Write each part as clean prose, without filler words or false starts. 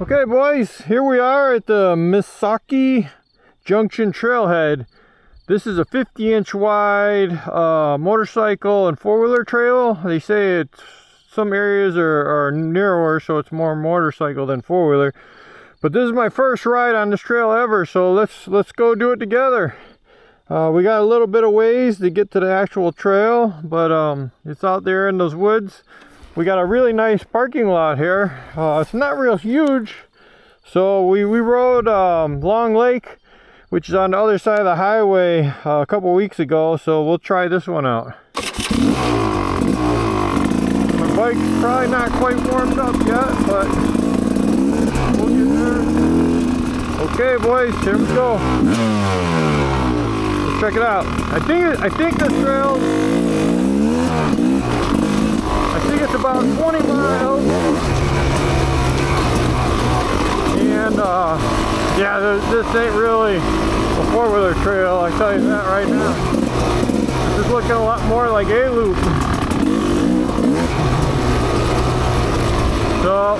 Okay boys, here we are at the Missaukee Junction trailhead. This is a 50-inch wide motorcycle and four-wheeler trail. They say it's some areas are narrower, so it's more motorcycle than four-wheeler. But this is my first ride on this trail ever, so let's go do it together. We got a little bit of ways to get to the actual trail, but it's out there in those woods. We got a really nice parking lot here. It's not real huge, so we rode Long Lake, which is on the other side of the highway a couple weeks ago, so we'll try this one out. My bike's probably not quite warmed up yet, but we'll get there. Okay boys, here we go. Let's check it out. I think this trail, I think it's about 20 miles, and yeah, this ain't really a four-wheeler trail, I tell you that right now. This is looking a lot more like a loop. So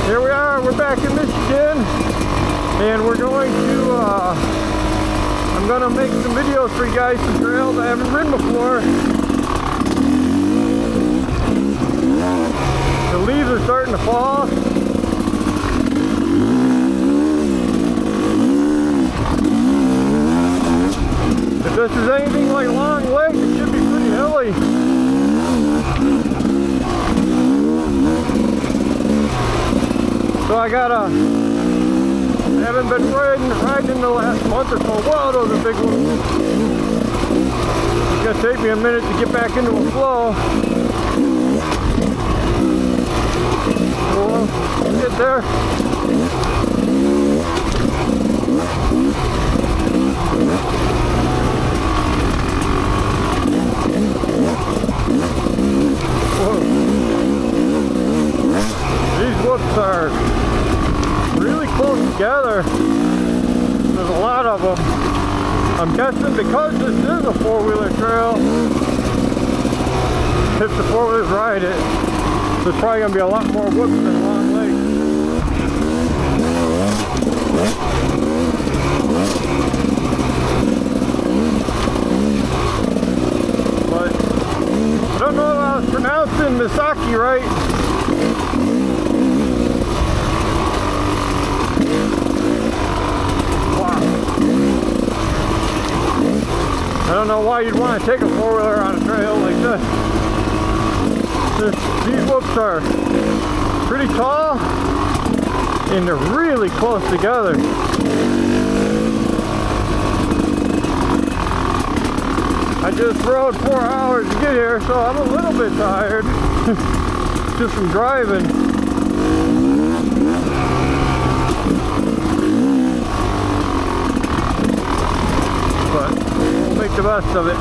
here we are, we're back in Michigan, and we're going to I'm gonna make some videos for you guys, some trails I haven't ridden before. The leaves are starting to fall. If this is anything like Long Lake, it should be pretty hilly. So I haven't been riding in the last month or so. Wow, those are big ones. It's gonna take me a minute to get back into a flow. We'll get there. Whoa. These whoops are really close together. There's a lot of them. I'm guessing because this is a four-wheeler trail, if the four-wheelers ride it, there's probably going to be a lot more whoops than Long Lake. But I don't know if I was pronouncing Missaukee right. Wow. I don't know why you'd want to take a four-wheeler on a trail like this. These whoops are pretty tall and they're really close together. I just rode 4 hours to get here, so I'm a little bit tired just from driving. But we'll make the best of it.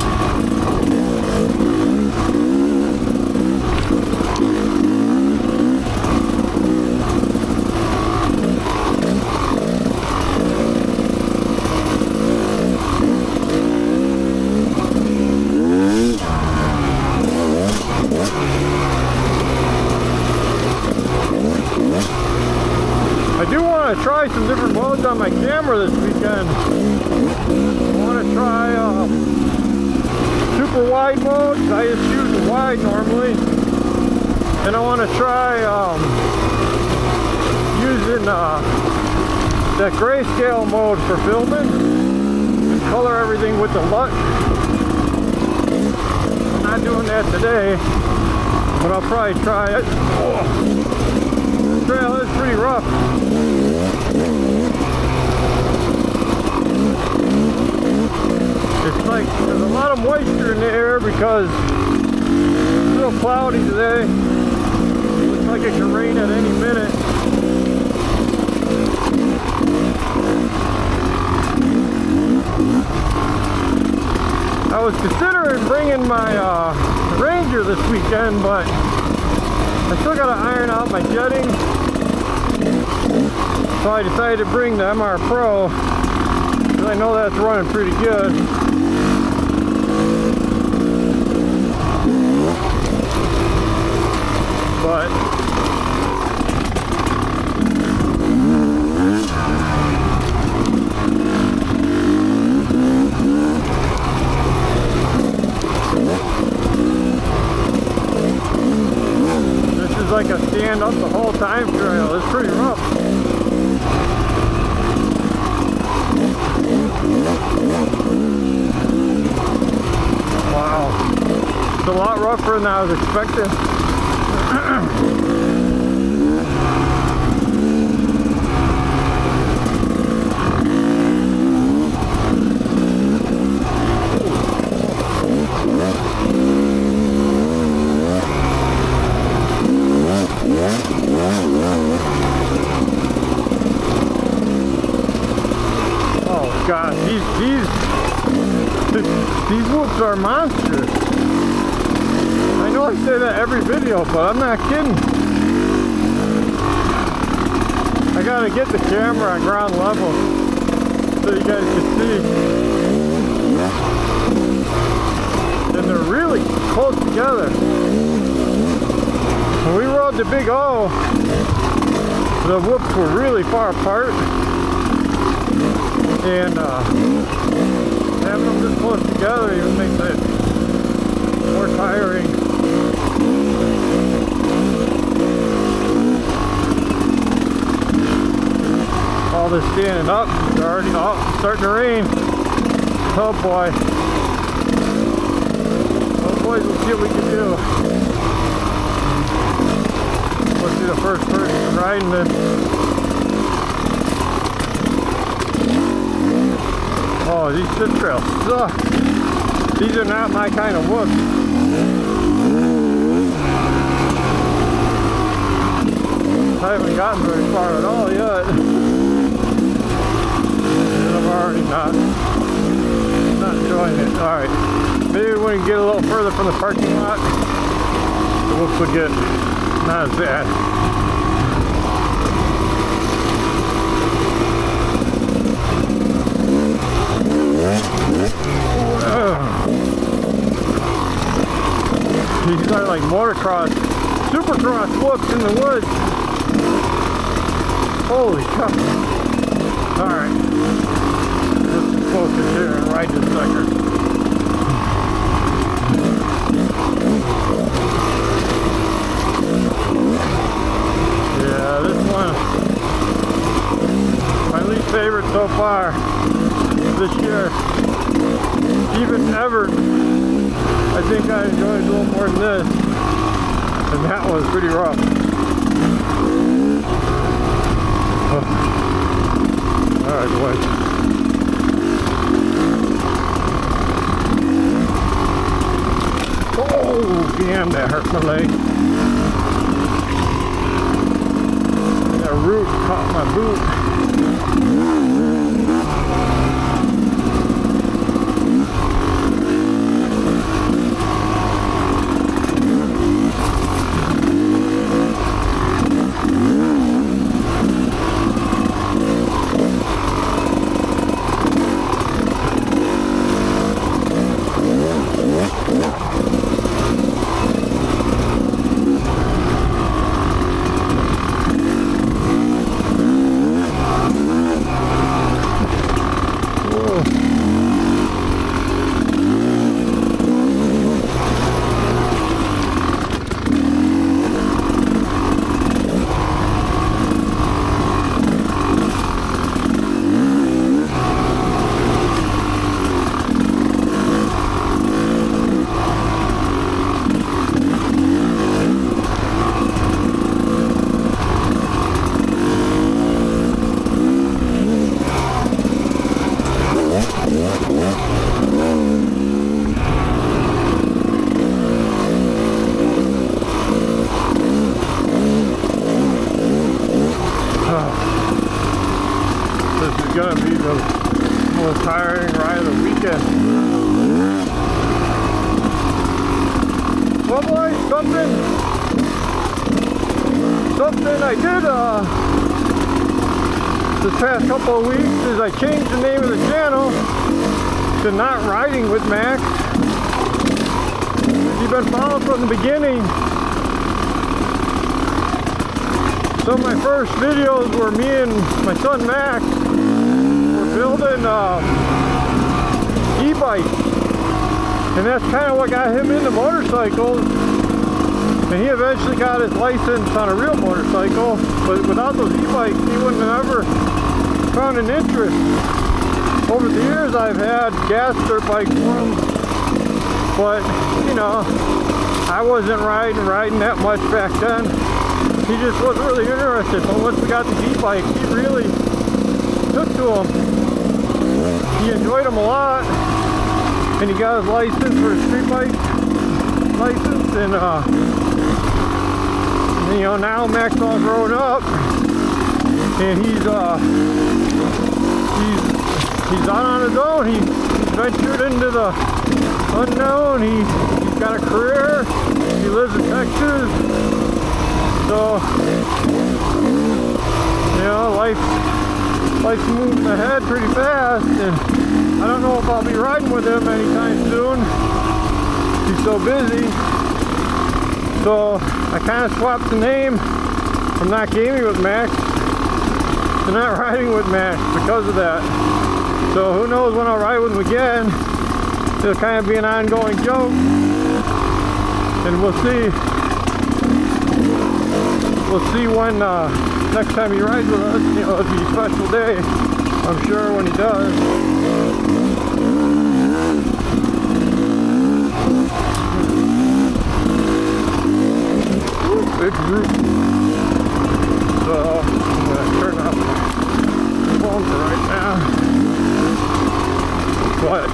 I do want to try some different modes on my camera this weekend. I want to try super wide mode. I just use wide normally. And I want to try using that grayscale mode for filming and color everything with the LUT. I'm not doing that today, but I'll probably try it. Oh, the trail is pretty rough. It's like there's a lot of moisture in the air because it's a little cloudy today. It looks like it could rain at any minute. I was considering bringing my Ranger this weekend, but I still got to iron out my jetting. So I decided to bring the MR Pro because I know that's running pretty good. But stand up the whole time trail. It's pretty rough. Wow. It's a lot rougher than I was expecting. Oh God, these whoops are monsters. I know I say that every video, but I'm not kidding. I gotta get the camera on ground level so you guys can see. And they're really close together. When we rode the Big O, the whoops were really far apart. And having them this close together even makes it more tiring. All this standing up, it's already starting to rain. Oh boy. Oh boys, we'll see what we can do. Let's be the first person riding this. Oh, these tip trails suck. These are not my kind of whoops. I haven't gotten very far at all yet. And I'm already not enjoying it. Alright, maybe when we get a little further from the parking lot, the whoops will get not as bad. These are like motocross, supercross whoops in the woods. Holy cow. Alright. Let's focus here and ride this sucker. Yeah, this one, my least favorite so far this year. Even ever, I think I enjoyed a little more than this, and that was pretty rough. Oh. Alright, boys. Oh, damn, that hurt my leg. That root caught my boot. This is gonna be the most tiring ride of the weekend. Well boys, something I did this past couple of weeks is I changed the name of the channel to Not Riding with Max. If you've been following from the beginning, some of my first videos were me and my son Max were building e-bikes, and that's kind of what got him into motorcycles. And he eventually got his license on a real motorcycle, but without those e-bikes, he wouldn't have ever found an interest. Over the years, I've had gas dirt bikes for him, but, you know, I wasn't riding that much back then. He just wasn't really interested, but once we got the e-bikes, he really took to them. He enjoyed them a lot, and he got his license for his street bike license, and you know, now Maxwell's grown up, and he's out on his own. He's ventured into the unknown. He's got a career. He lives in Texas, so you know, life's moving ahead pretty fast, and I don't know if I'll be riding with him anytime soon. He's so busy. So I kind of swapped the name from not gaming with Max to not riding with Max because of that. So who knows when I'll ride with him again. It'll kind of be an ongoing joke, and we'll see when next time he rides with us. You know, it'll be a special day, I'm sure, when he does. Big group. So I'm gonna turn off my phone for right now. But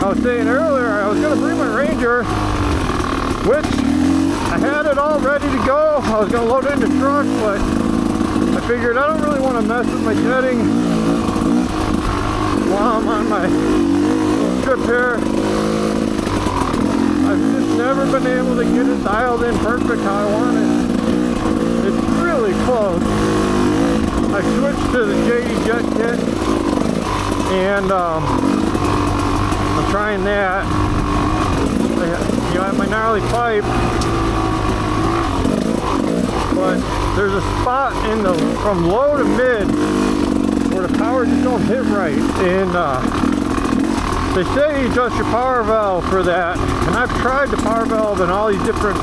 I was saying earlier, I was gonna bring my Ranger, which I had it all ready to go. I was gonna load it in the truck, but I figured I don't really want to mess with my jetting while I'm on my trip here. I've just never been able to get it dialed in perfect how I want it. It's really close. I switched to the JD Jet Kit, and I'm trying that. You know, I have my gnarly pipe, but there's a spot in the from low to mid where the power just don't hit right, and they say you adjust your power valve for that, and I've tried the power valve in all these different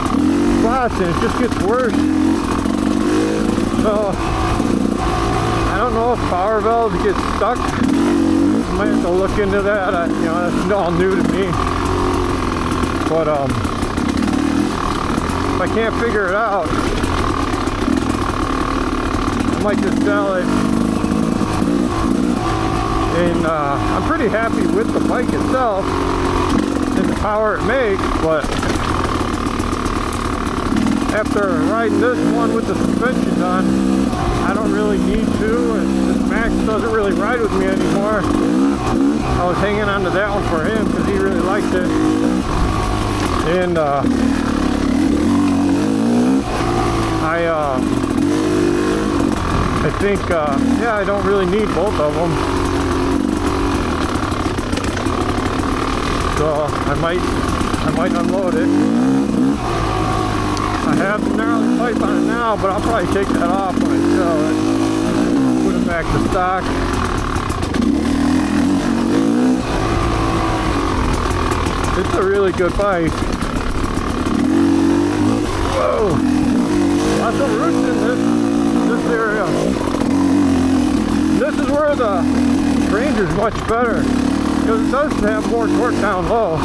spots, and it just gets worse. So I don't know if power valves get stuck. I might have to look into that. You know, that's all new to me. But if I can't figure it out, I might just sell it. And I'm pretty happy with the bike itself and the power it makes, but after riding this one with the suspension on, I don't really need to, and this Max doesn't really ride with me anymore. I was hanging on to that one for him because he really liked it, and I think yeah, I don't really need both of them. So I might unload it. I have the gnarly pipe on it now, but I'll probably take that off when I sell it. Put it back to stock. It's a really good bike. Whoa! Lots of roots in this area. This is where the Ranger's much better, because it does have more torque down low.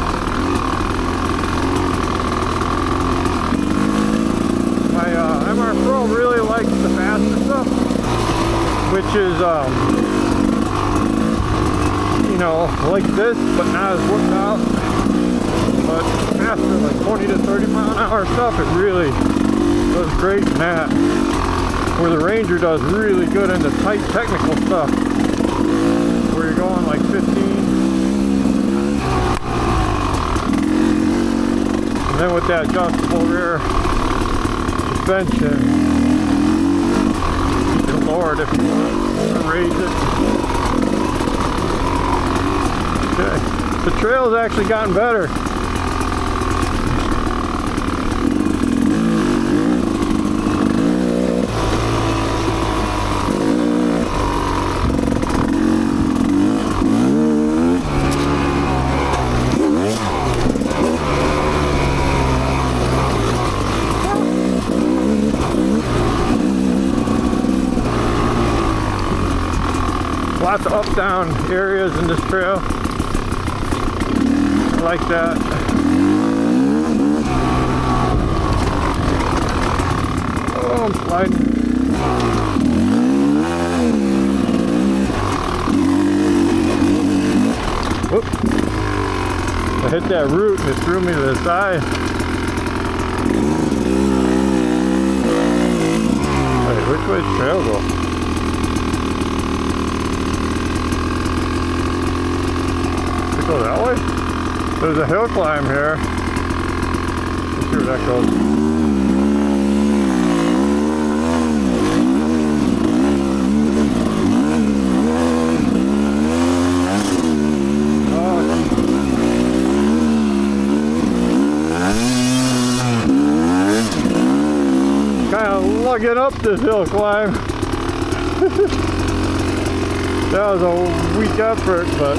My MR Pro really likes the faster stuff, which is you know, like this, but not as worked out. But faster, like 20 to 30 mile an hour stuff, it really does great in that. Where the Ranger does really good in the tight technical stuff, where you're going like 15. And then with that adjustable rear suspension, you can lower it if you want to raise it. Okay, the trail's actually gotten better. Lots of up-down areas in this trail. I like that. Oh, I'm sliding. Whoop. I hit that root and it threw me to the side. Wait, which way does the trail go? Does it go that way? There's a hill climb here. Let's see where that goes. Get up this hill climb. That was a weak effort, but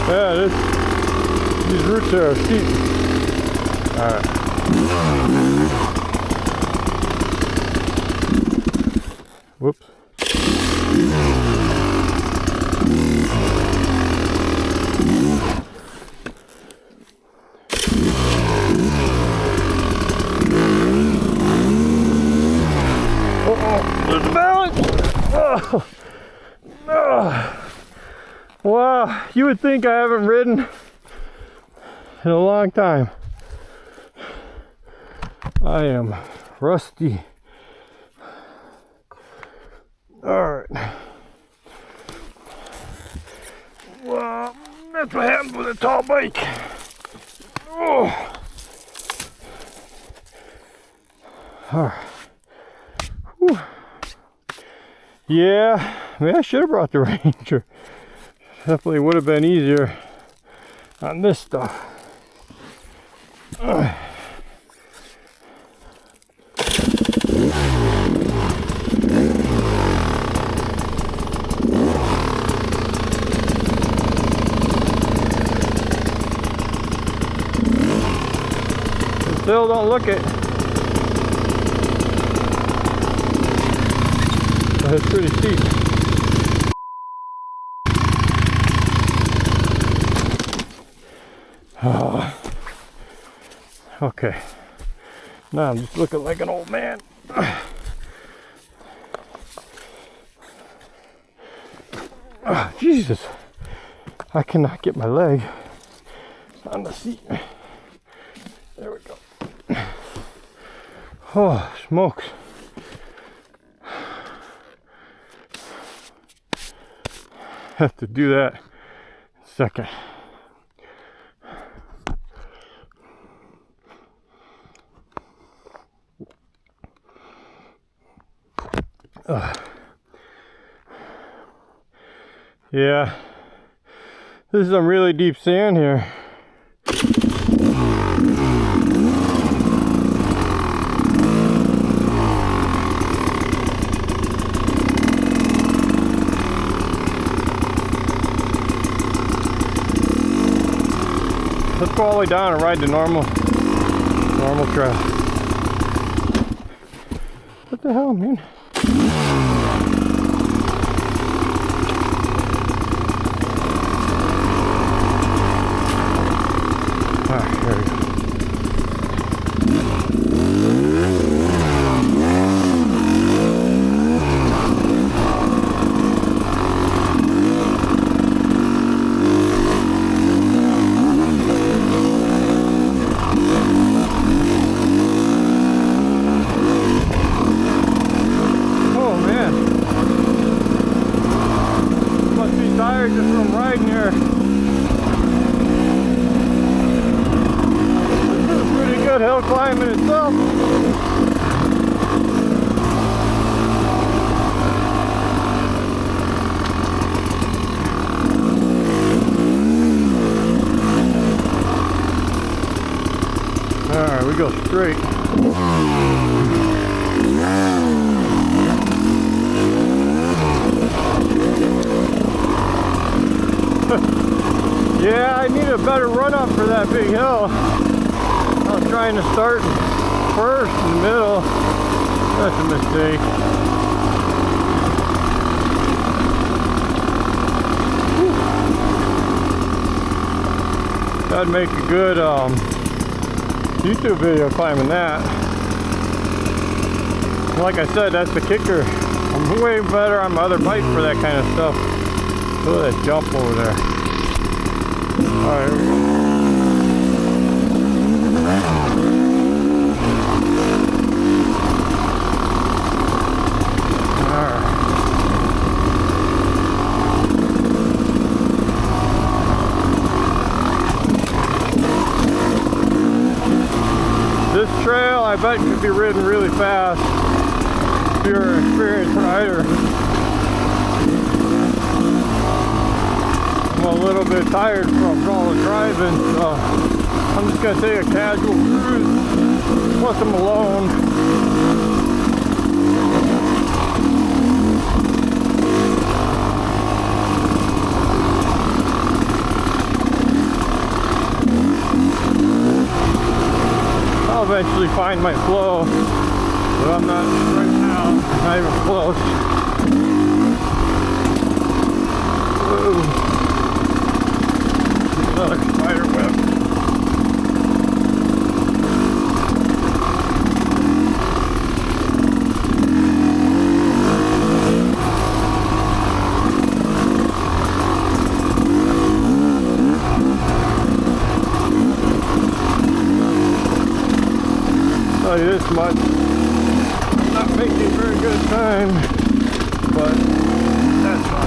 yeah, these roots here are steep. Alright. Whoops. There's balance! Oh. Oh. Wow, you would think I haven't ridden in a long time. I am rusty. Alright. Well, that's what happens with a tall bike. Oh. Alright. Whew. Yeah, maybe I should have brought the Ranger. Definitely would have been easier on this stuff. Still don't look it. But it's pretty steep. Oh. Okay. Now I'm just looking like an old man. Oh, Jesus. I cannot get my leg on the seat. There we go. Oh, smokes. Have to do that in a second. Yeah, this is some really deep sand here. Let's go all the way down and ride the normal trail. What the hell, man? Alright, there we go. Just from riding here. This is a pretty good hill climb in itself. Alright, we go straight. Yeah, I need a better run up for that big hill. I was trying to start first in the middle. That's a mistake. That'd make a good YouTube video climbing that. Like I said, that's the kicker. I'm way better on my other bike for that kind of stuff. Look at that jump over there. Alright, here we go. This trail, I bet, could be ridden really fast if you're an experienced rider. I'm a little bit tired from all the driving, so I'm just going to take a casual cruise. Plus I'm alone. I'll eventually find my flow, but I'm not right now, not even close. Whoa. Another spider web. Tell you this much, I'm not making very good time, but that's fine.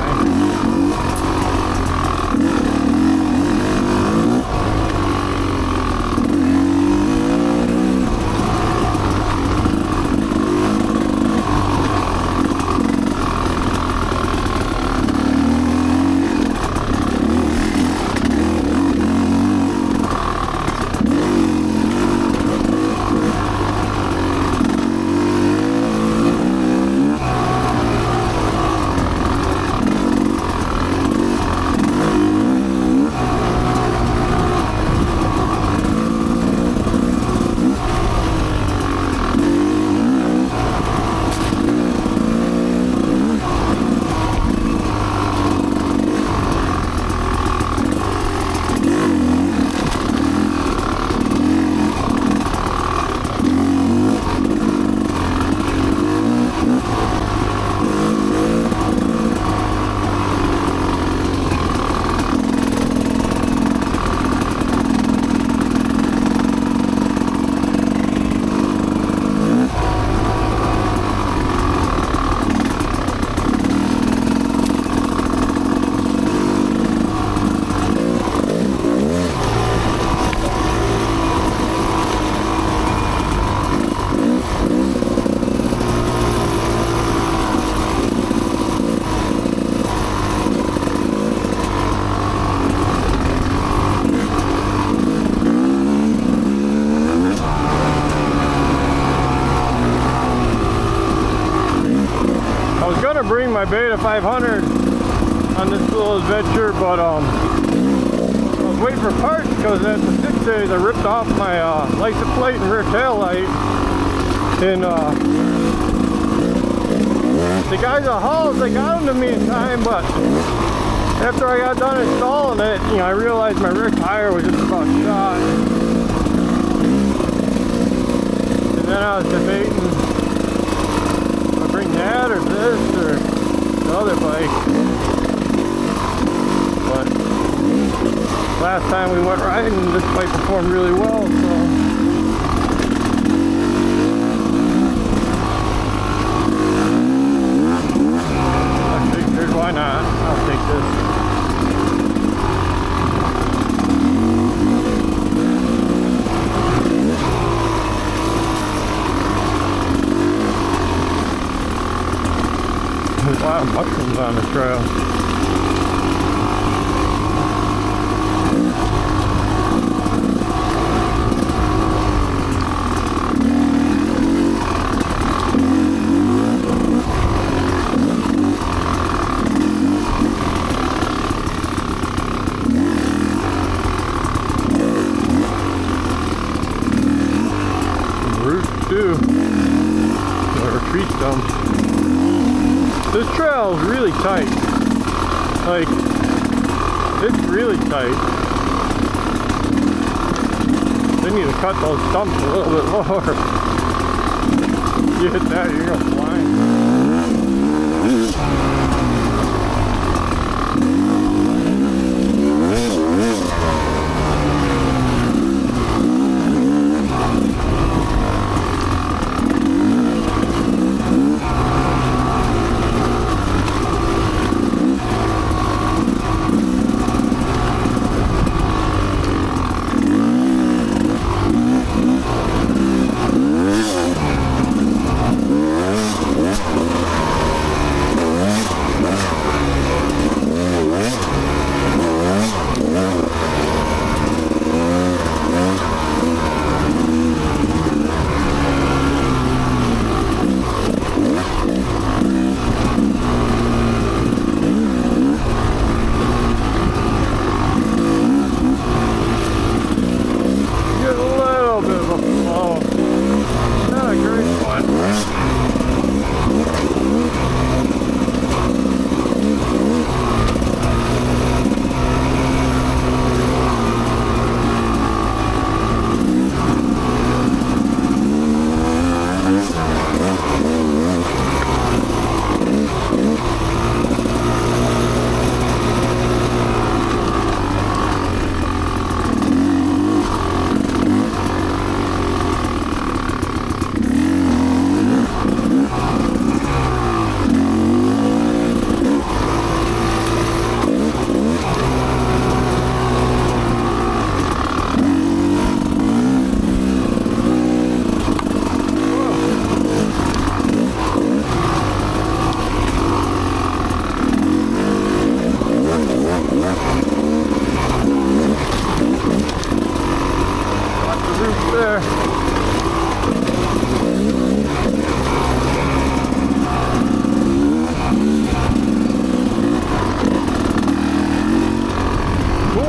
Bring my Beta 500 on this little adventure, but I was waiting for parts because at the 6 days I ripped off my license plate and rear tail light, and the guys at Halls, they got them to me in time, but after I got done installing it, you know, I realized my rear tire was just about shot, and then I was debating bring that or this or the other bike, but last time we went riding, this bike performed really well, so I figured why not, I'll take this. There's a lot of mushrooms on the trail. Route 2. Or tree stumps. This trail is really tight. Like, it's really tight. They need to cut those stumps a little bit lower. You hit that, you're gonna fly.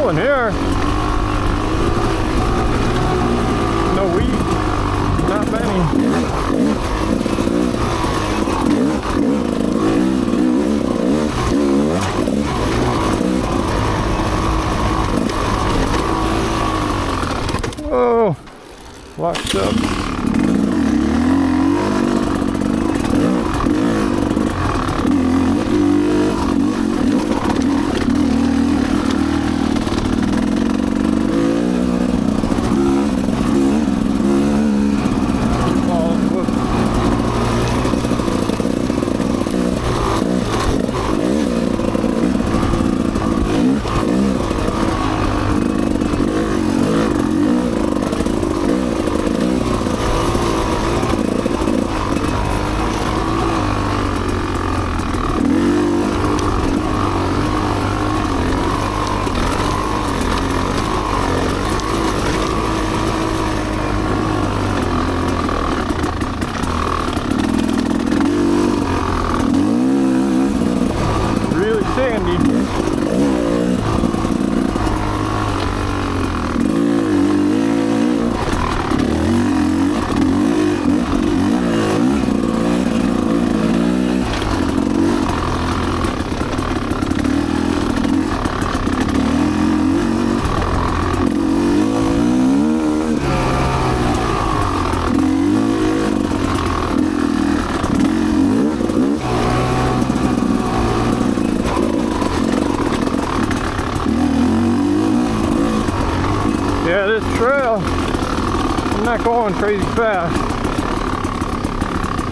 In here, no weeds, not many. Oh, locked up. Yeah, this trail, I'm not going crazy fast.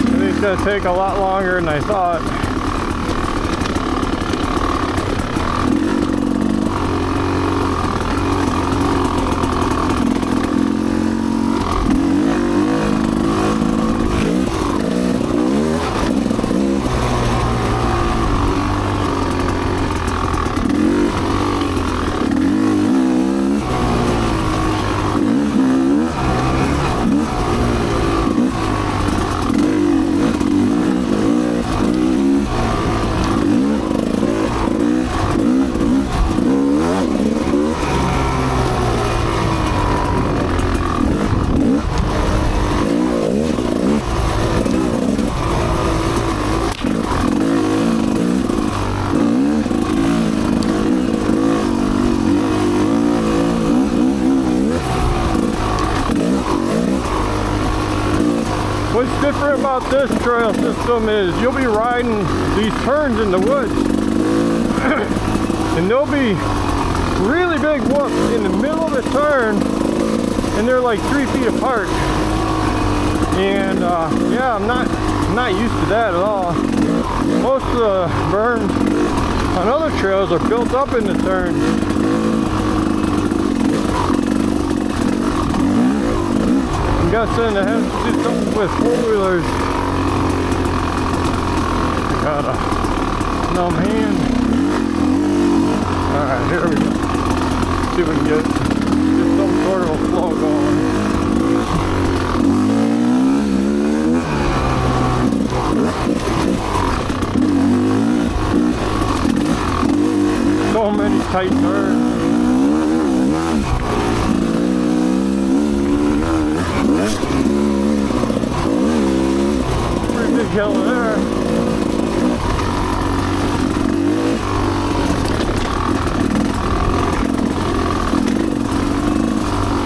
I think it's going to take a lot longer than I thought. about this trail system is you'll be riding these turns in the woods and there'll be really big whoops in the middle of the turn, and they're like 3 feet apart. And yeah, I'm not used to that at all. Most of the berms on other trails are built up in the turns. I'm guessing it has to do something with four-wheelers. Got a numb hand. Alright, here we go. See if we can get some sort of a flow going. So many tight turns. Pretty big hill there.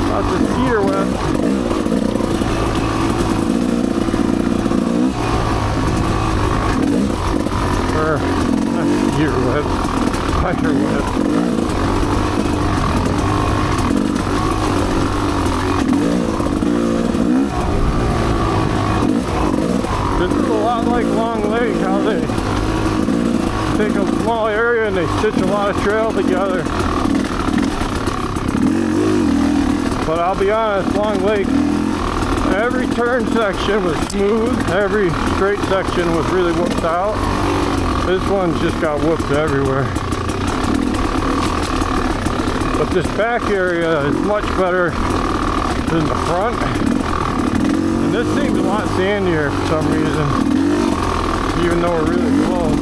Lots of cedar wet. Or not cedar wet. Spider web. This is a lot like Long Lake, how they take a small area and they stitch a lot of trail together. But I'll be honest, Long Lake, every turn section was smooth, every straight section was really whooped out. This one's just got whooped everywhere. But this back area is much better than the front. And this seems a lot sandier for some reason, even though we're really close.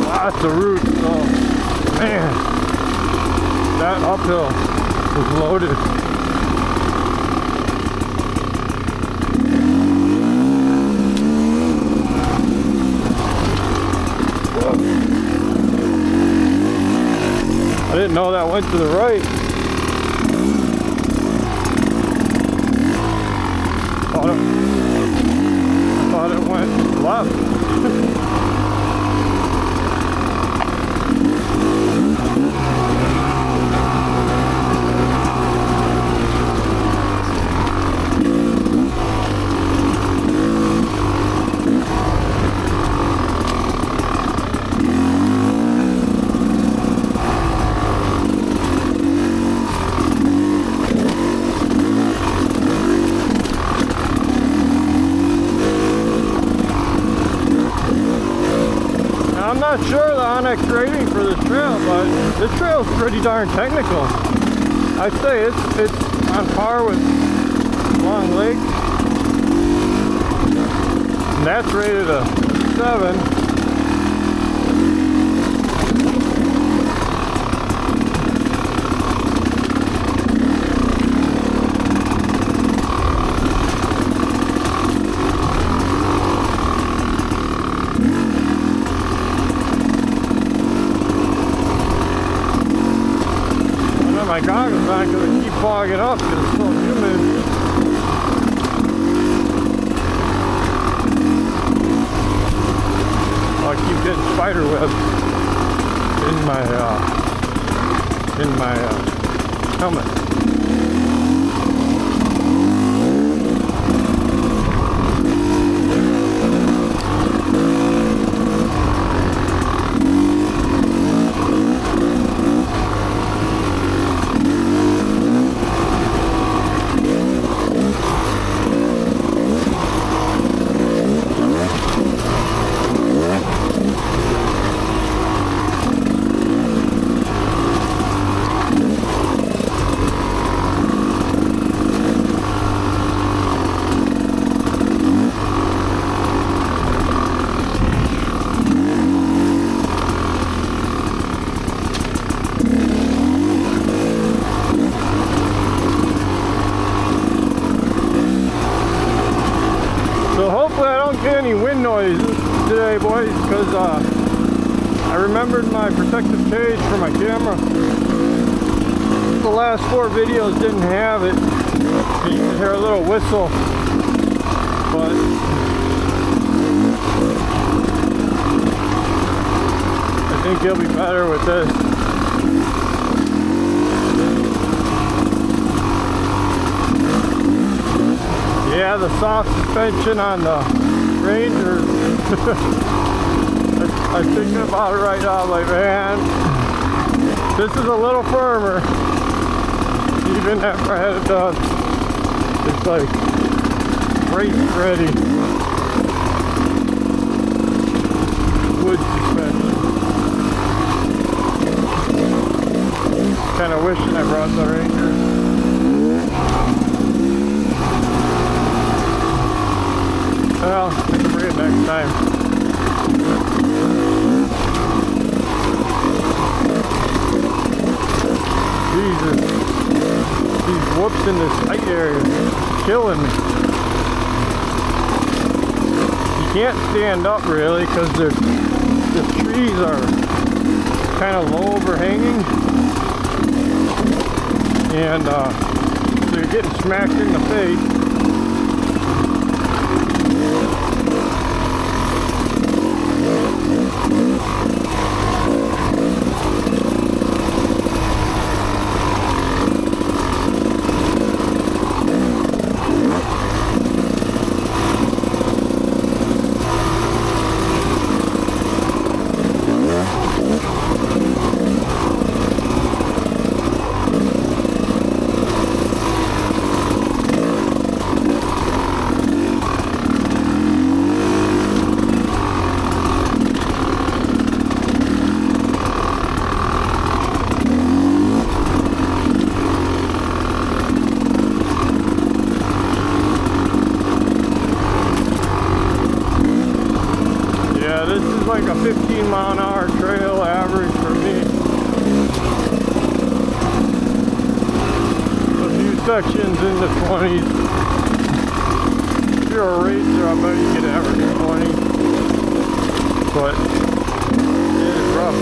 Lots of roots, so man, that uphill was loaded. Whoa. I didn't know that went to the right. I thought it went left. I'm not sure the Onyx rating for this trail, but this trail is pretty darn technical. I'd say it's on par with Long Lake. And that's rated a 7. My goggles not going to keep fogging up because it's so humid. I keep getting spider webs in my helmet. my protective cage for my camera. The last 4 videos didn't have it. You can hear a little whistle, but I think it'll be better with this. Yeah, the soft suspension on the Ranger. I'm thinking about it right now, like, man, this is a little firmer. Even after I had it done, it's like race ready. Wood suspension. Kind of wishing I brought the Ranger. Well, I can bring it next time. Jesus. These whoops in this tight area are killing me. You can't stand up really because the trees are kind of low overhanging. And so you're getting smacked in the face. Like a 15-mile-an-hour trail average for me. A few sections in the 20s. If you're a racer, I bet you can average 20. But it is rough.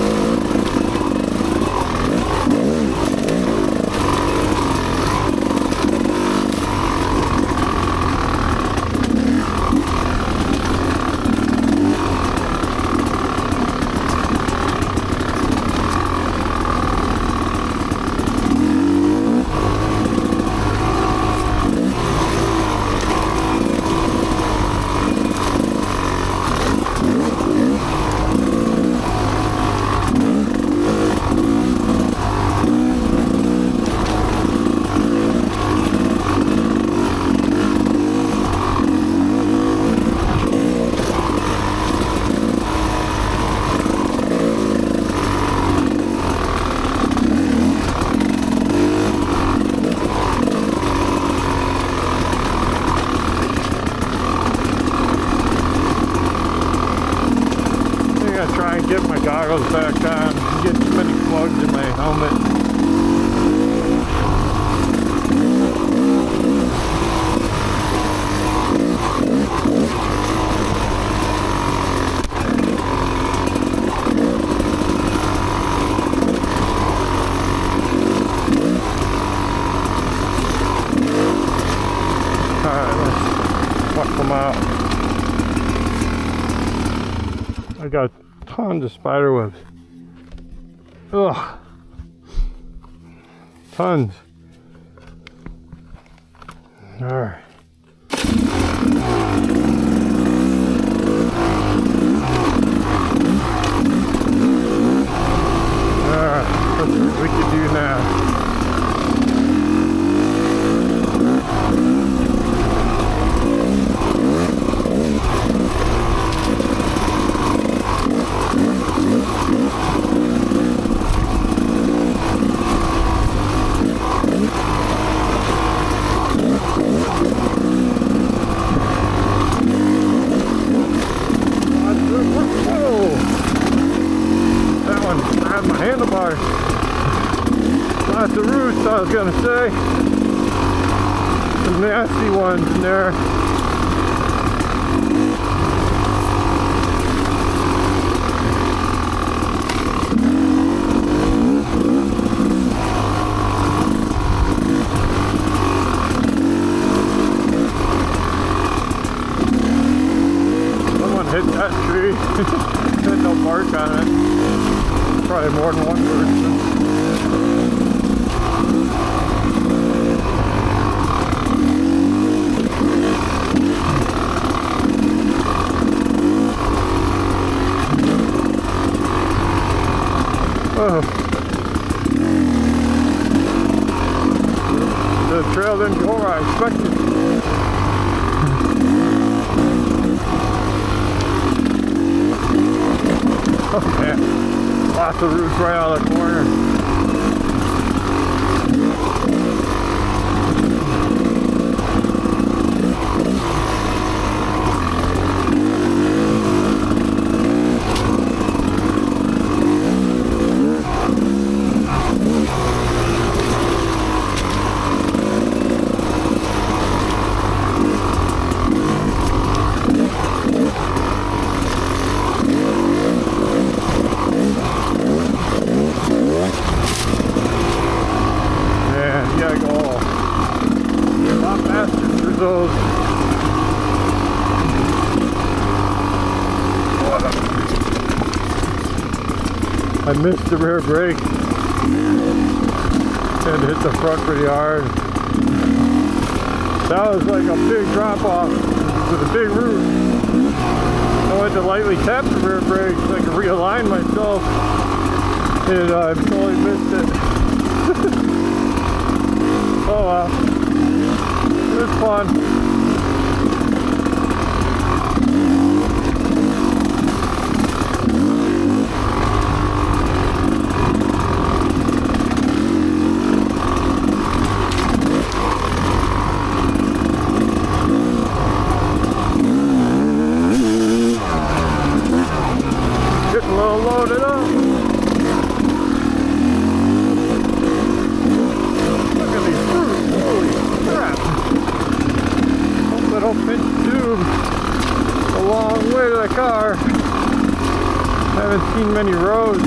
Get my goggles back on, get too many plugs in my helmet. Alright, let's walk them out. I got tons of spider webs. Ugh. Tons. Alright. Alright, let's see what we can do now. Handlebars. Lots of roots, I was gonna say. Some nasty ones in there. hungry. Had no mark on it. Probably more than one person. Oh. The trail didn't go where I expected. Oh man, lots of roots right out of the corner. Those. I missed the rear brake. Had to hit the front pretty hard. That was like a big drop off with a big root. I went to lightly tap the rear brake so I could realign myself, and I totally missed it. Oh wow. It was fun. Getting a little loaded up. Look at these fruits. Holy crap. Little pinch tube a long way to the car. Haven't seen many roads.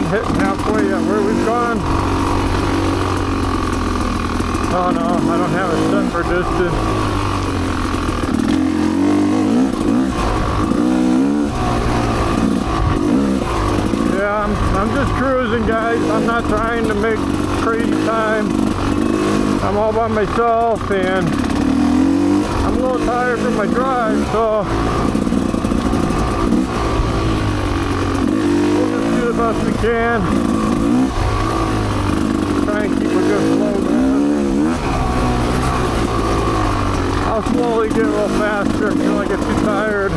Hitting halfway yet where we've gone. Oh no, I don't have it set for distance. Yeah, I'm just cruising, guys. I'm not trying to make crazy time. I'm all by myself and I'm a little tired from my drive, so the best we can. Try and keep a good flow going. I'll slowly get a little faster until I get too tired.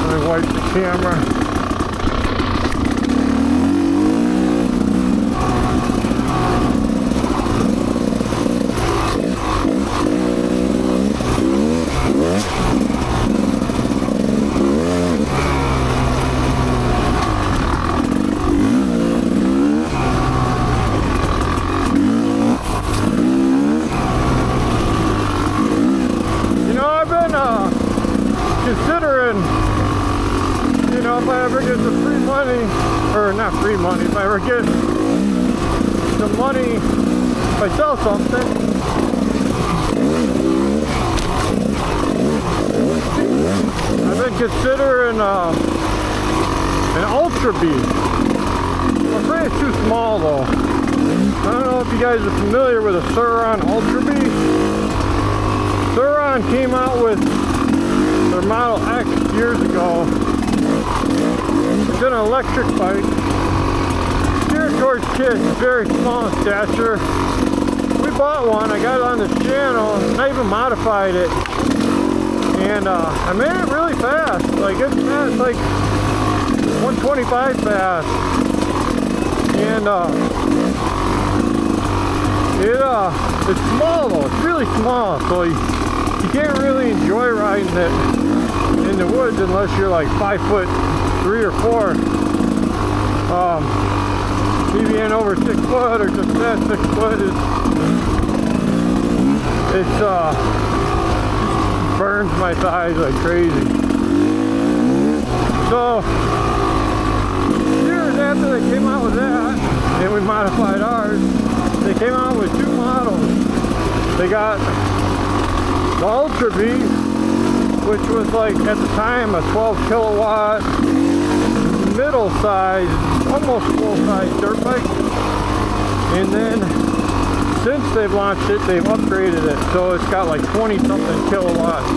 Let me wipe the camera. Considering, you know, if I ever get the free money, or not free money, if I ever get the money, if I sell something, I've been considering an Ultra Beast. I'm afraid it's too small though. I don't know if you guys are familiar with a Sur-Ron Ultra Beast. Sur-Ron came out with their Model X years ago. It's an electric bike. Geared towards kids, very small in stature. We bought one, I got it on this channel, and I even modified it. And I made it really fast. Like it's like 125 fast, and it's small though. It's really small, so you can't really enjoy riding it in the woods unless you're like 5'3" or 4. Even over 6 foot or just that 6 foot it's burns my thighs like crazy. So years after they came out with that, and we modified ours, they came out with 2 models. They got the Ultra V, which was like at the time a 12 kilowatt middle size, almost full size dirt bike. And then since they've launched it, they've upgraded it, so it's got like 20 something kilowatts,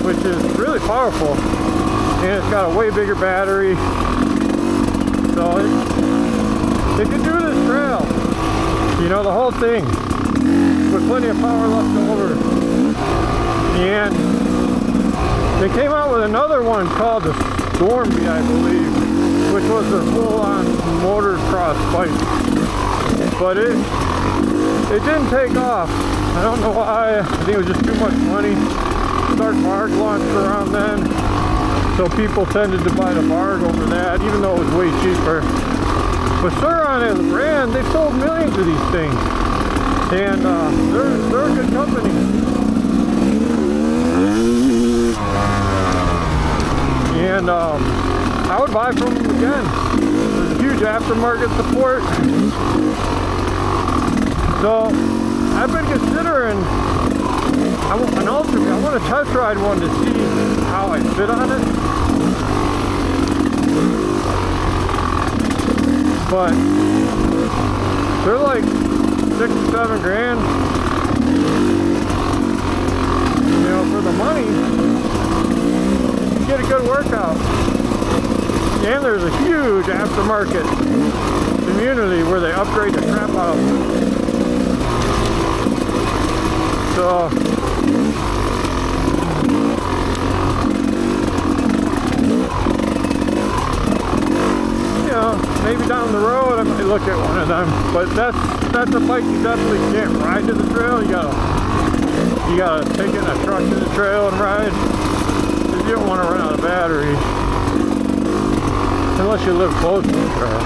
which is really powerful. And it's got a way bigger battery, so it can do this trail, you know, the whole thing with plenty of power left over. And they came out with another one called the Stormy, I believe, which was their full-on motocross bike, but it didn't take off. I don't know why. I think it was just too much money. Stark Varg launched around then, so people tended to buy the Varg over that, even though it was way cheaper. But Sur-Ron as a brand, they've sold millions of these things, and they're a good company. And I would buy from them again. There's a huge aftermarket support. So I've been considering an Ultra. I want to test ride one to see how I fit on it. But they're like 6 or 7 grand. You know, for the money, you get a good workout. And there's a huge aftermarket community where they upgrade the crap out of them. So you know, maybe down the road I might look at one of them. But that's a bike you definitely can't ride to the trail. You gotta take in a truck to the trail and ride. Because you don't want to run out of battery. Unless you live close to the trail.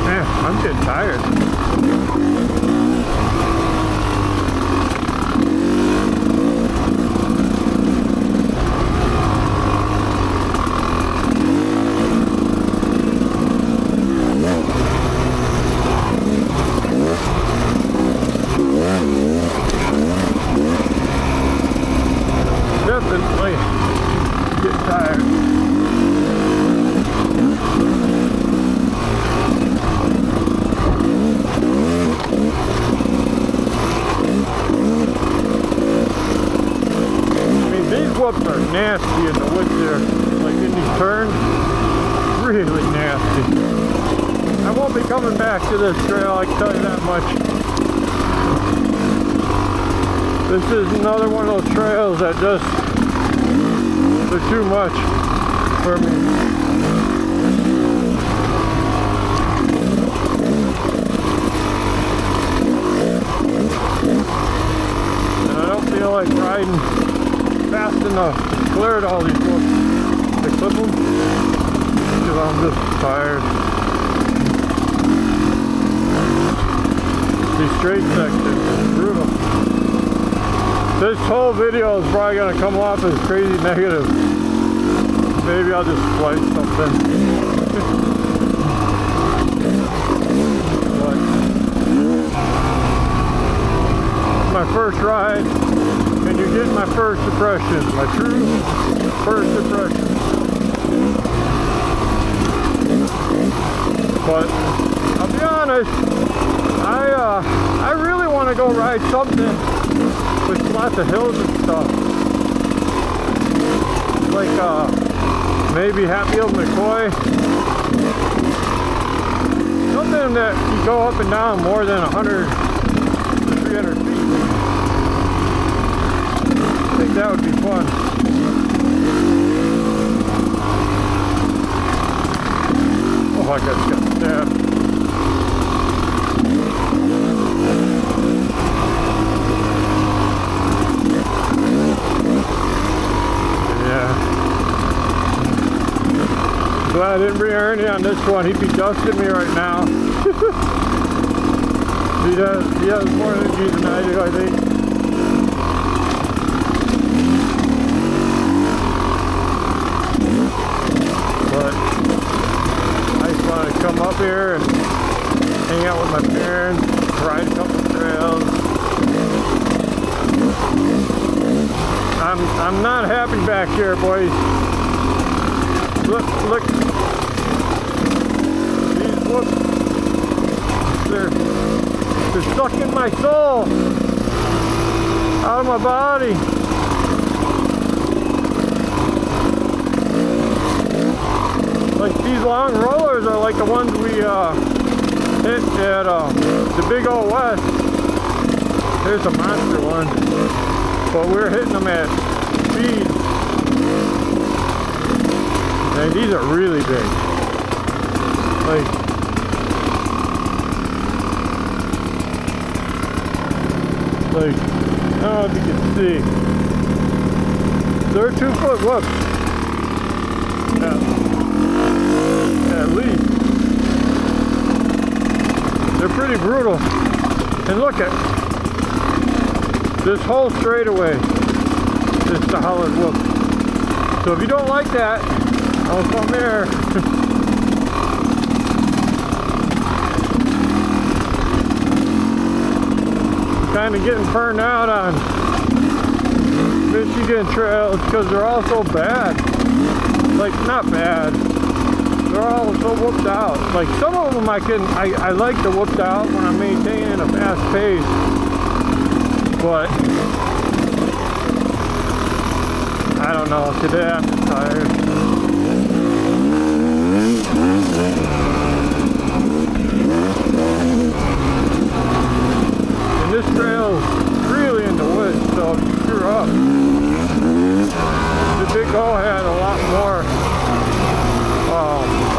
Man, I'm getting tired. Definitely get tired. I mean, these whoops are nasty in the woods here, like in these turns, really nasty. I won't be coming back to this trail, I can tell you that much. This is another one of those trails that just, they're too much for me. And I don't feel like riding fast enough to clear all these whoops. They clip them because I'm just tired. These straight sections is brutal. This whole video is probably going to come off as crazy negative. Maybe I'll just splice something. But my first ride, and you're getting my first impression, my true first impression. But I'll be honest, I really want to go ride something with lots of hills and stuff. Like maybe Hatfield McCoy. No something that you go up and down more than 100 to 300 feet. I think that would be fun. Oh, I got stabbed. Glad I didn't bring Ernie on this one. He'd be dusting me right now. He has more energy than I do, I think. But I just wanted to come up here and hang out with my parents, ride a couple trails. I'm not happy back here, boys. Look. These whoops. They're sucking my soul out of my body. Like these long rollers are like the ones we hit at the Big Old West. Here's a monster one. But we're hitting them at speed. And these are really big. Like, I don't know if you can see. They're 2 foot whoops. Yeah, at least. They're pretty brutal. And look at this whole straightaway is solid whoop. So if you don't like that, don't come here. Kind of getting burned out on Michigan trails because they're all so bad. Like, not bad. They're all so whooped out. Like, some of them I like the whooped out when I'm maintaining a fast pace. But I don't know. Today I'm just tired. And this trail is really in the woods, so if you screw up, the Big O had a lot more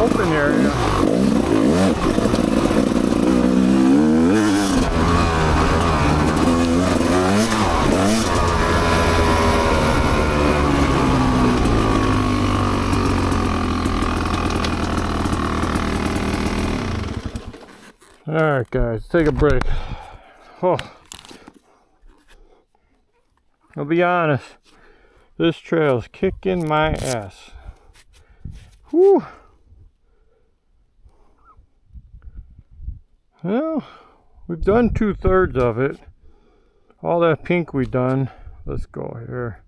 open area. Alright guys, let's take a break. Oh. I'll be honest, this trail's kicking my ass. Whew. Well, we've done 2/3 of it. All that pink we done. Let's go here.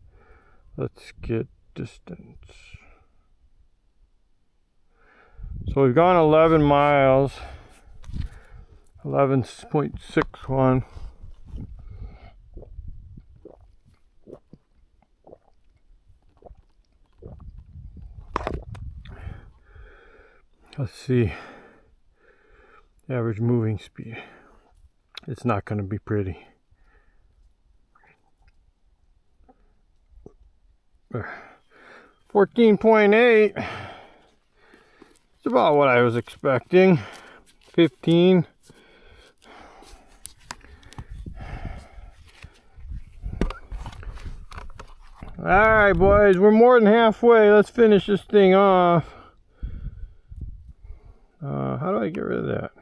Let's get distance. So we've gone 11 miles. 11.61. Let's see. Average moving speed. It's not going to be pretty. 14.8. It's about what I was expecting. 15. Alright boys, we're more than halfway. Let's finish this thing off. How do I get rid of that?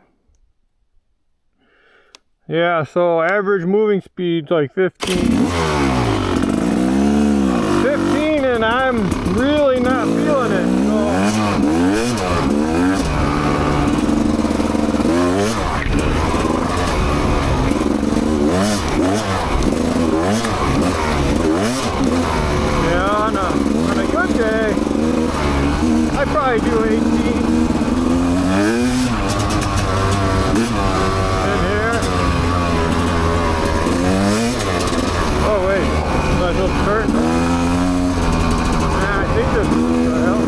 Yeah, so average moving speed's like 15. 15 and I'm really not feeling it. Yeah, on a good day, I'd probably do 18. In here. Oh wait, I just turned. I think this is gonna help.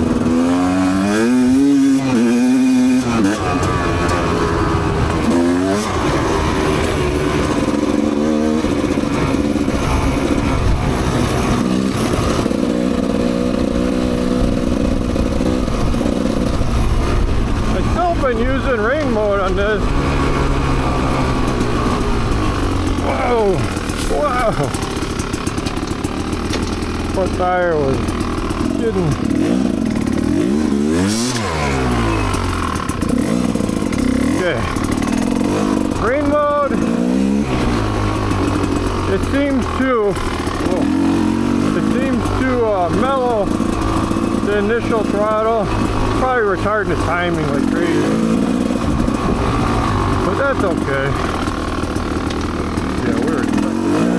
been using rain mode on this. Whoa! Wow! Front tire was getting... Okay. Rain mode. It seems to mellow the initial throttle. Probably retarding the timing like crazy, but that's okay. Yeah, we're expecting that.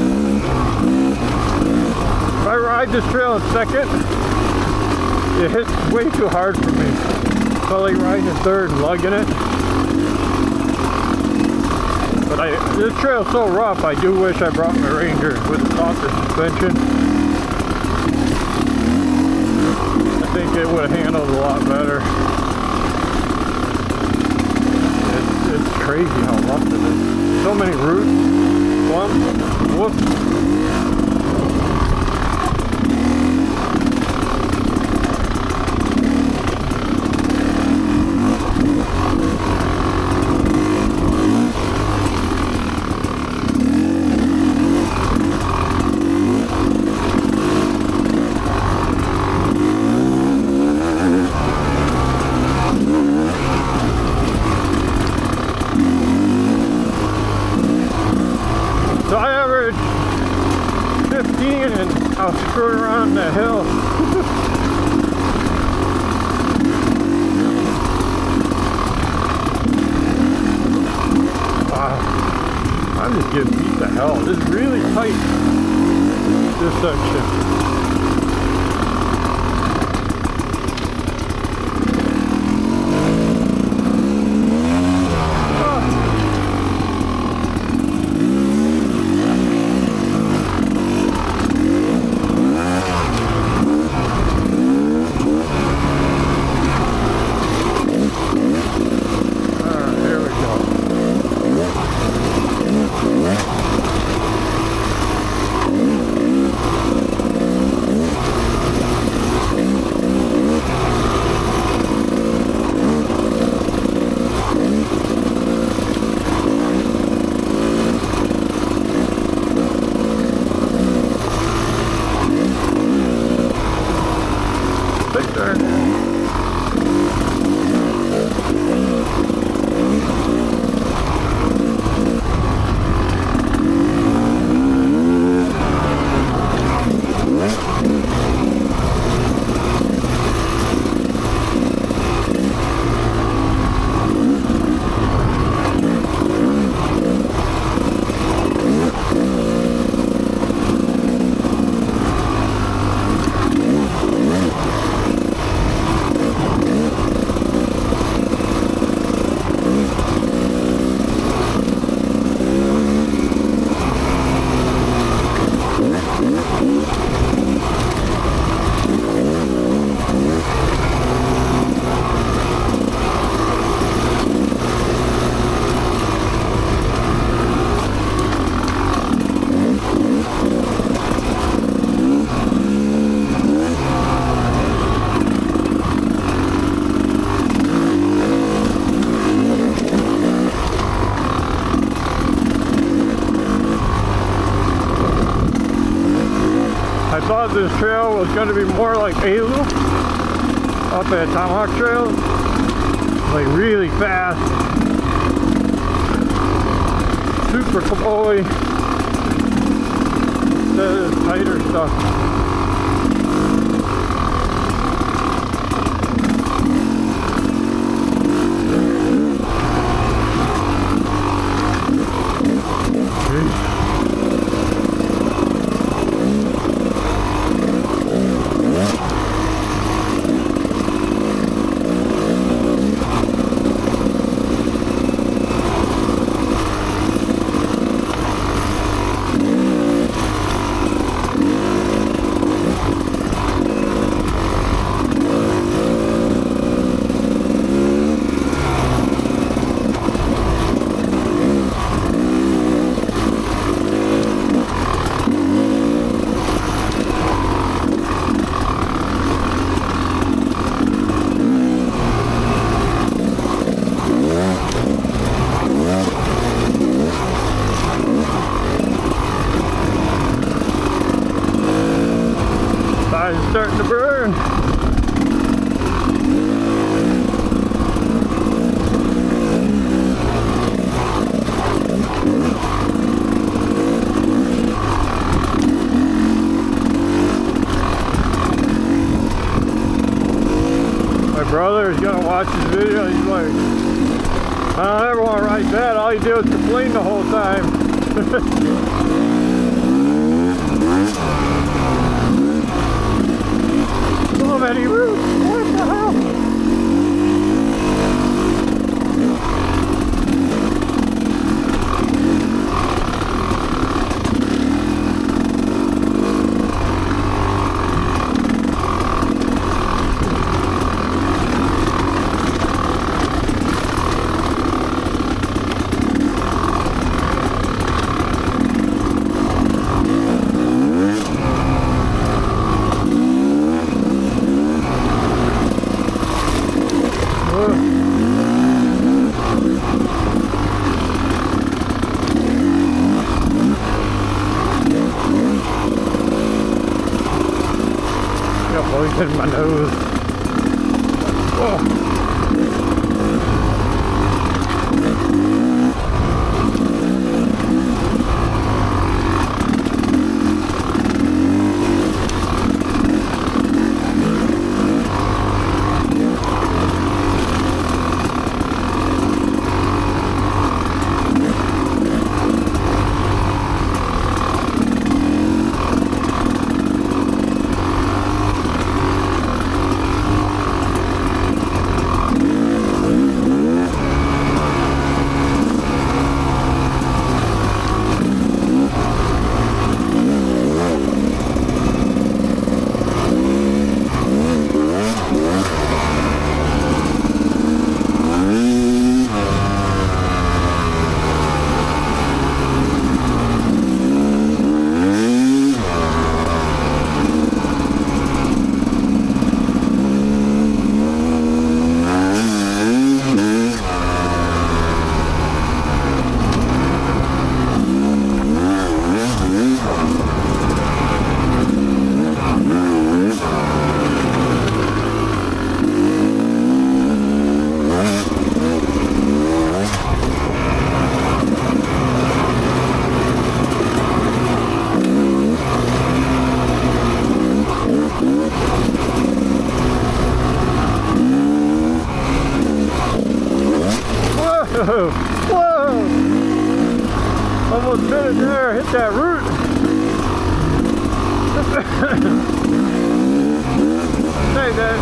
If I ride this trail in second, it hits way too hard for me. So I like riding in third and lugging it. But this trail's so rough, I do wish I brought my Ranger with a softer suspension. I think it would have handled a lot better. It's crazy how rough it is. So many roots, bumps, whoops. So I averaged 15 and I was screwing around that hill. Wow. I'm just getting beat to hell. This is really tight, this section. I thought this trail was going to be more like A-loop up at Tomahawk Trail, like really fast, super flowy, instead of this tighter stuff. brother is gonna watch this video. He's like, I don't ever want to ride that. All you do is complain the whole time. So many routes. What the hell? In my nose. Oh. Whoa! Almost hit it there, hit that root. Say that.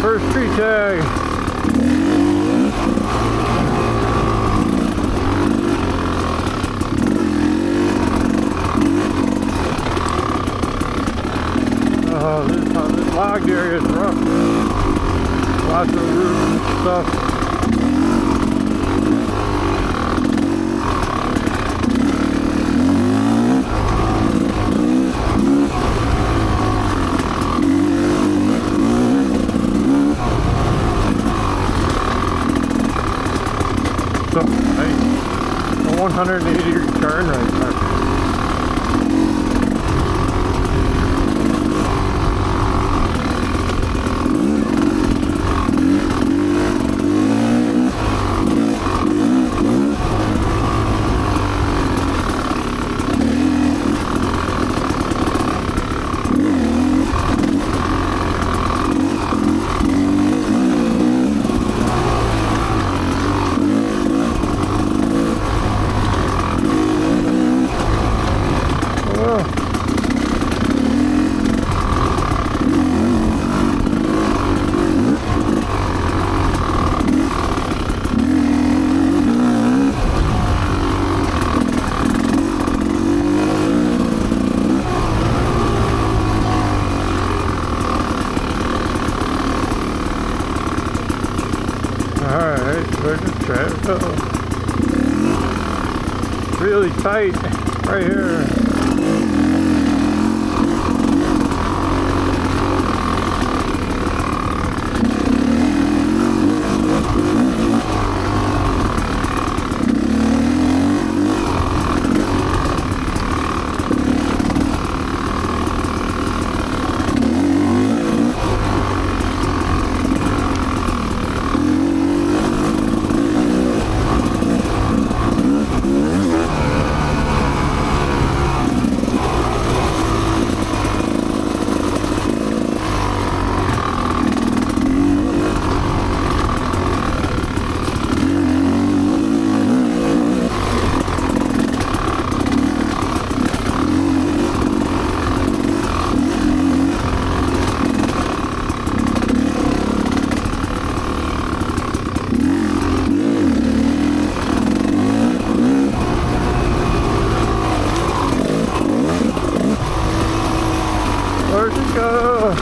First tree tag. Oh, this logged area is rough. Lots of roots and stuff. So, hey, a 180-degree turn right there. Alright, there's the trail. Really tight right here. Where'd it go?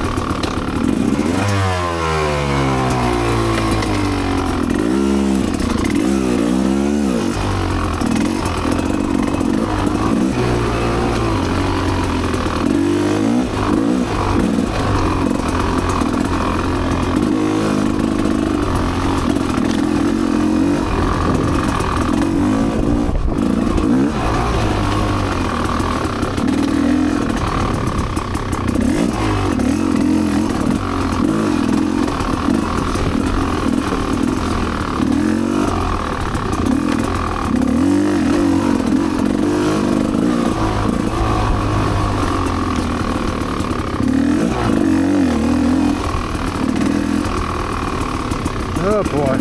Oh boy.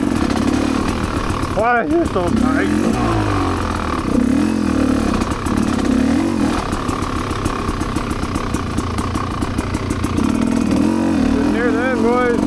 Why is it so tight? Getting near the end, boys.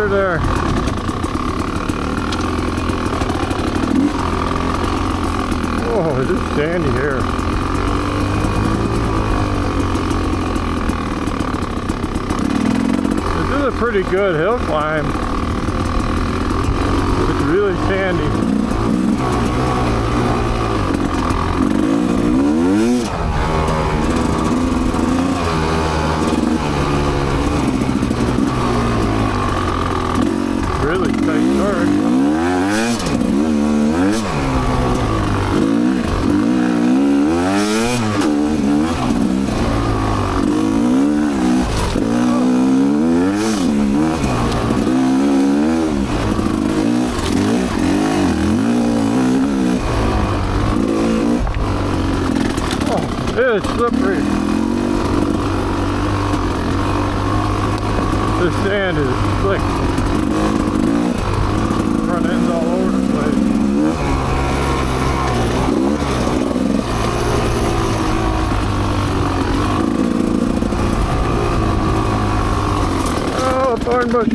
There. Oh, it is sandy here. This is a pretty good hill climb. It's really sandy. Really tight turn. Oh, it is slippery. The sand is slick. Front ends all over the place. Oh, thorn bush.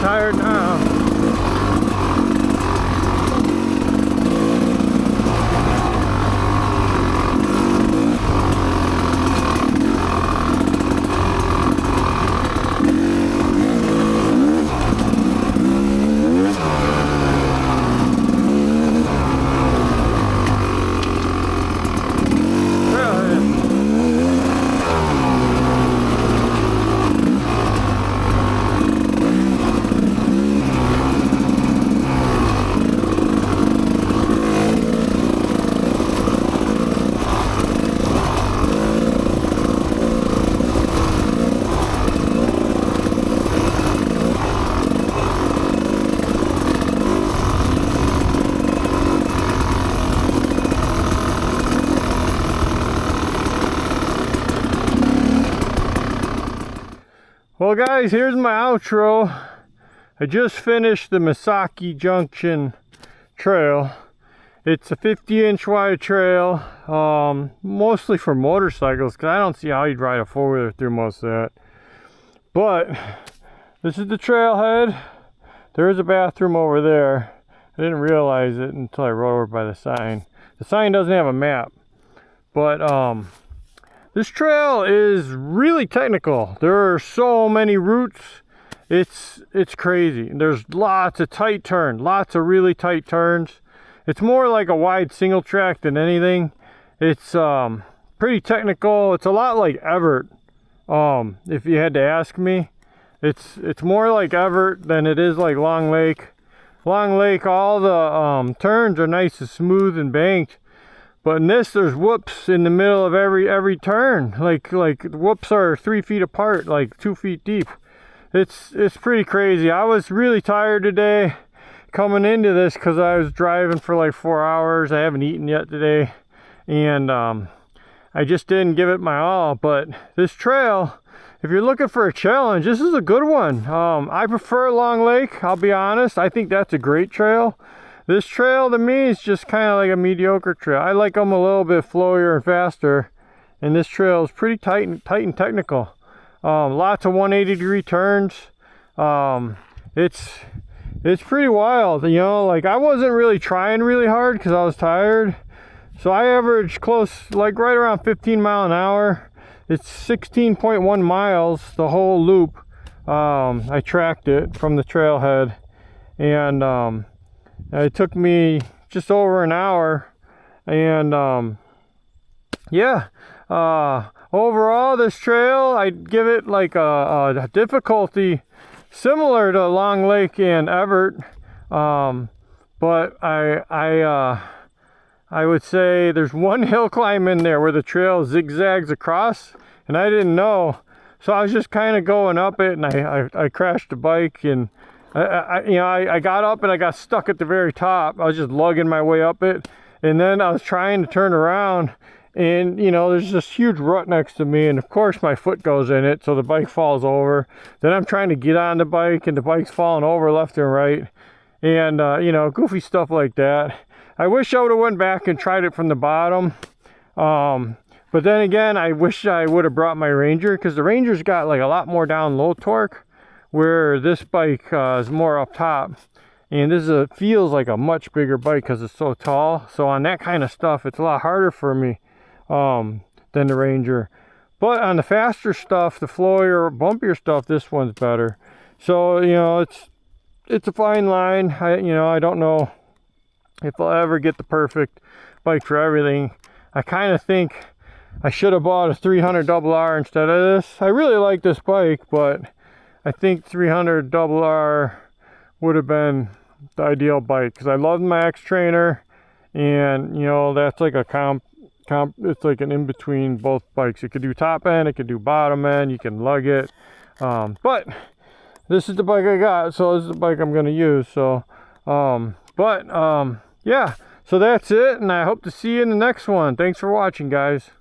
tired now. Well guys, here's my outro. I just finished the Missaukee Junction trail. It's a 50-inch wide trail, mostly for motorcycles, because I don't see how you'd ride a four-wheeler through most of that. But this is the trailhead. There is a bathroom over there. I didn't realize it until I rode over by the sign. The sign doesn't have a map, but this trail is really technical. There are so many routes. It's crazy. There's lots of tight turns, lots of really tight turns. It's more like a wide single track than anything. It's pretty technical. It's a lot like Everett. If you had to ask me, it's more like Everett than it is like Long Lake. Long Lake, all the turns are nice and smooth and banked. But in this, there's whoops in the middle of every turn. Like whoops are 3 feet apart, like 2 feet deep. It's pretty crazy. I was really tired today coming into this because I was driving for like 4 hours. I haven't eaten yet today, and I just didn't give it my all. But this trail, if you're looking for a challenge, this is a good one. I prefer Long Lake, I'll be honest. I think that's a great trail. This trail to me is just kind of like a mediocre trail. I like them a little bit flowier and faster, and this trail is pretty tight and technical. Lots of 180-degree turns. It's pretty wild, you know. Like, I wasn't really trying really hard because I was tired, so I averaged close, like right around 15 miles an hour. It's 16.1 miles the whole loop. I tracked it from the trailhead, and it took me just over an hour. And yeah, overall this trail, I'd give it like a difficulty similar to Long Lake and Everett, but I would say there's one hill climb in there where the trail zigzags across, and I didn't know, so I was just kind of going up it, and I crashed the bike, and I got up and I got stuck at the very top. I was just lugging my way up it, and then I was trying to turn around, and you know, there's this huge rut next to me, and of course my foot goes in it, so the bike falls over. Then I'm trying to get on the bike, and the bike's falling over left and right, and you know, goofy stuff like that. I wish I would have went back and tried it from the bottom, but then again, I wish I would have brought my Ranger, because the Ranger's got like a lot more down low torque, where this bike is more up top, and this feels like a much bigger bike because it's so tall. So on that kind of stuff, it's a lot harder for me than the Ranger. But on the faster stuff, the flowier, bumpier stuff, this one's better. So you know, it's a fine line. I don't know if I'll ever get the perfect bike for everything. I kind of think I should have bought a 300 RR instead of this. I really like this bike, but I think 300 RR would have been the ideal bike, because I love my X-Trainer, and you know, that's like a it's like an in-between both bikes. It could do top end, it could do bottom end, you can lug it, but this is the bike I got, so this is the bike I'm going to use. So yeah, so that's it, and I hope to see you in the next one. Thanks for watching, guys.